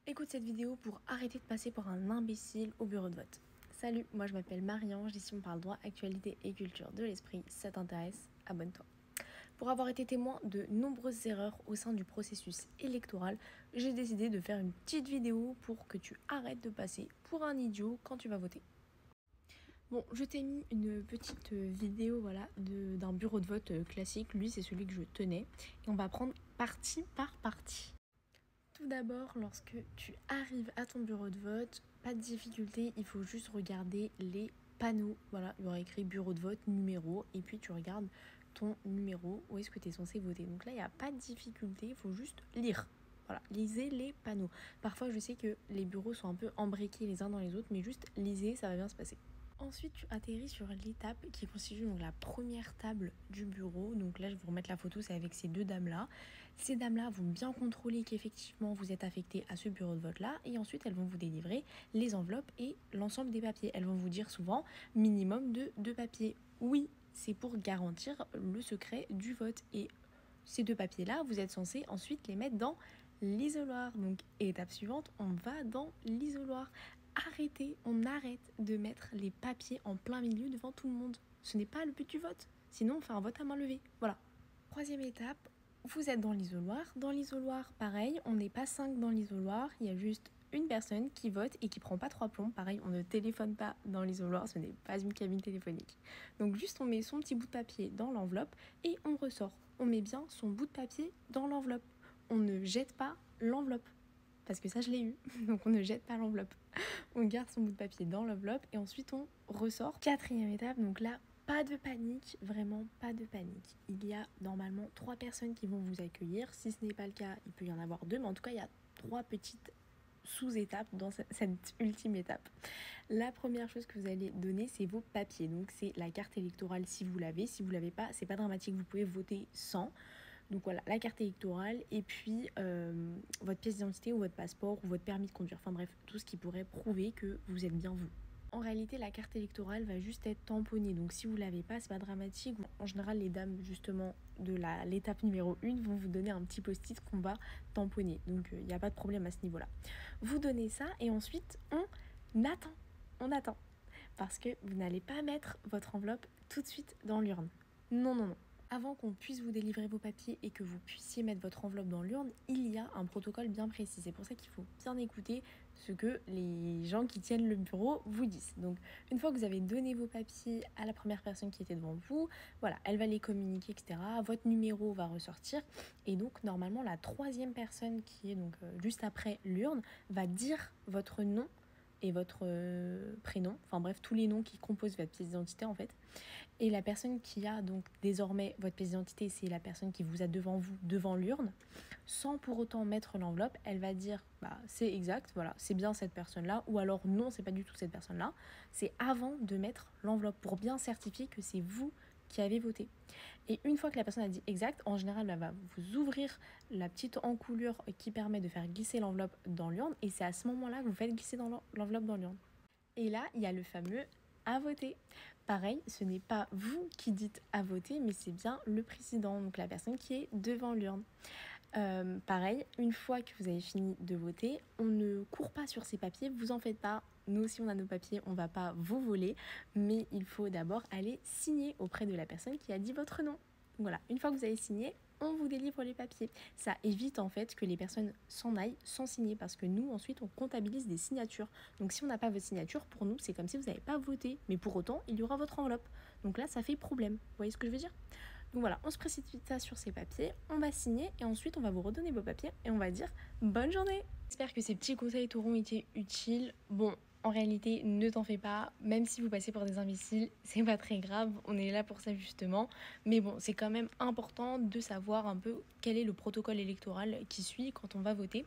Écoute cette vidéo pour arrêter de passer pour un imbécile au bureau de vote. Salut, moi je m'appelle Marie-Ange, ici on parle droit, actualité et culture de l'esprit. Si ça t'intéresse, abonne-toi. Pour avoir été témoin de nombreuses erreurs au sein du processus électoral, j'ai décidé de faire une petite vidéo pour que tu arrêtes de passer pour un idiot quand tu vas voter. Bon, je t'ai mis une petite vidéo d'un bureau de vote classique. Lui, c'est celui que je tenais. Et on va prendre partie par partie. Tout d'abord, lorsque tu arrives à ton bureau de vote, pas de difficulté, il faut juste regarder les panneaux. Voilà, il y aura écrit bureau de vote, numéro, et puis tu regardes ton numéro, où est-ce que tu es censé voter. Donc là, il n'y a pas de difficulté, il faut juste lire. Voilà, lisez les panneaux. Parfois, je sais que les bureaux sont un peu embriqués les uns dans les autres, mais juste lisez, ça va bien se passer. Ensuite, tu atterris sur l'étape qui constitue donc la première table du bureau. Donc là, je vais vous remettre la photo, c'est avec ces deux dames-là. Ces dames-là vont bien contrôler qu'effectivement vous êtes affecté à ce bureau de vote-là. Et ensuite, elles vont vous délivrer les enveloppes et l'ensemble des papiers. Elles vont vous dire souvent minimum de 2 papiers. Oui, c'est pour garantir le secret du vote. Et ces 2 papiers-là, vous êtes censé ensuite les mettre dans l'isoloir. Donc, étape suivante, on va dans l'isoloir. Arrêtez, on arrête de mettre les papiers en plein milieu devant tout le monde. Ce n'est pas le but du vote. Sinon, on fait un vote à main levée. Voilà. Troisième étape, vous êtes dans l'isoloir. Dans l'isoloir, pareil, on n'est pas 5 dans l'isoloir. Il y a juste une personne qui vote et qui prend pas 3 plombs. Pareil, on ne téléphone pas dans l'isoloir, ce n'est pas une cabine téléphonique. Donc juste on met son petit bout de papier dans l'enveloppe et on ressort. On met bien son bout de papier dans l'enveloppe. On ne jette pas l'enveloppe. Parce que ça, je l'ai eu. Donc on ne jette pas l'enveloppe. On garde son bout de papier dans l'enveloppe et ensuite on ressort. Quatrième étape, donc là, pas de panique, vraiment pas de panique. Il y a normalement 3 personnes qui vont vous accueillir. Si ce n'est pas le cas, il peut y en avoir 2, mais en tout cas, il y a 3 petites sous-étapes dans cette ultime étape. La première chose que vous allez donner, c'est vos papiers. Donc c'est la carte électorale si vous l'avez. Si vous l'avez pas, c'est pas dramatique, vous pouvez voter sans. Donc voilà, la carte électorale et puis votre pièce d'identité ou votre passeport ou votre permis de conduire. Enfin bref, tout ce qui pourrait prouver que vous êtes bien vous. En réalité, la carte électorale va juste être tamponnée. Donc si vous l'avez pas, c'est pas dramatique. En général, les dames justement de l'étape numéro 1 vont vous donner un petit post-it qu'on va tamponner. Donc il n'y a pas de problème à ce niveau-là. Vous donnez ça et ensuite on attend. On attend. Parce que vous n'allez pas mettre votre enveloppe tout de suite dans l'urne. Non, non, non. Avant qu'on puisse vous délivrer vos papiers et que vous puissiez mettre votre enveloppe dans l'urne, il y a un protocole bien précis. C'est pour ça qu'il faut bien écouter ce que les gens qui tiennent le bureau vous disent. Donc, une fois que vous avez donné vos papiers à la première personne qui était devant vous, voilà, elle va les communiquer, etc. Votre numéro va ressortir. Et donc, normalement, la troisième personne qui est donc juste après l'urne va dire votre nom et votre prénom, enfin bref, tous les noms qui composent votre pièce d'identité en fait. Et la personne qui a donc désormais votre pièce d'identité, c'est la personne qui vous a devant vous, devant l'urne, sans pour autant mettre l'enveloppe, elle va dire bah c'est exact, voilà, c'est bien cette personne-là, ou alors non, c'est pas du tout cette personne-là. C'est avant de mettre l'enveloppe pour bien certifier que c'est vous qui avez voté. Et une fois que la personne a dit exact, en général, elle va vous ouvrir la petite encoulure qui permet de faire glisser l'enveloppe dans l'urne, et c'est à ce moment-là que vous faites glisser dans l'enveloppe dans l'urne. Et là, il y a le fameux à voter. Pareil, ce n'est pas vous qui dites à voter, mais c'est bien le président, donc la personne qui est devant l'urne. Pareil, une fois que vous avez fini de voter, on ne court pas sur ces papiers, vous en faites pas. Nous aussi on a nos papiers, on va pas vous voler, mais il faut d'abord aller signer auprès de la personne qui a dit votre nom. Voilà, une fois que vous avez signé, on vous délivre les papiers. Ça évite en fait que les personnes s'en aillent sans signer parce que nous ensuite on comptabilise des signatures. Donc si on n'a pas votre signature, pour nous c'est comme si vous n'avez pas voté, mais pour autant il y aura votre enveloppe. Donc là ça fait problème, vous voyez ce que je veux dire ? Donc voilà, on se précipite ça sur ces papiers, on va signer et ensuite on va vous redonner vos papiers et on va dire bonne journée. J'espère que ces petits conseils t'auront été utiles. Bon, en réalité, ne t'en fais pas, même si vous passez pour des imbéciles, c'est pas très grave, on est là pour ça justement. Mais bon, c'est quand même important de savoir un peu quel est le protocole électoral qui suit quand on va voter.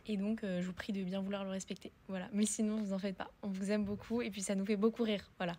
Et donc, je vous prie de bien vouloir le respecter. Voilà, mais sinon, vous en faites pas. On vous aime beaucoup et puis ça nous fait beaucoup rire. Voilà.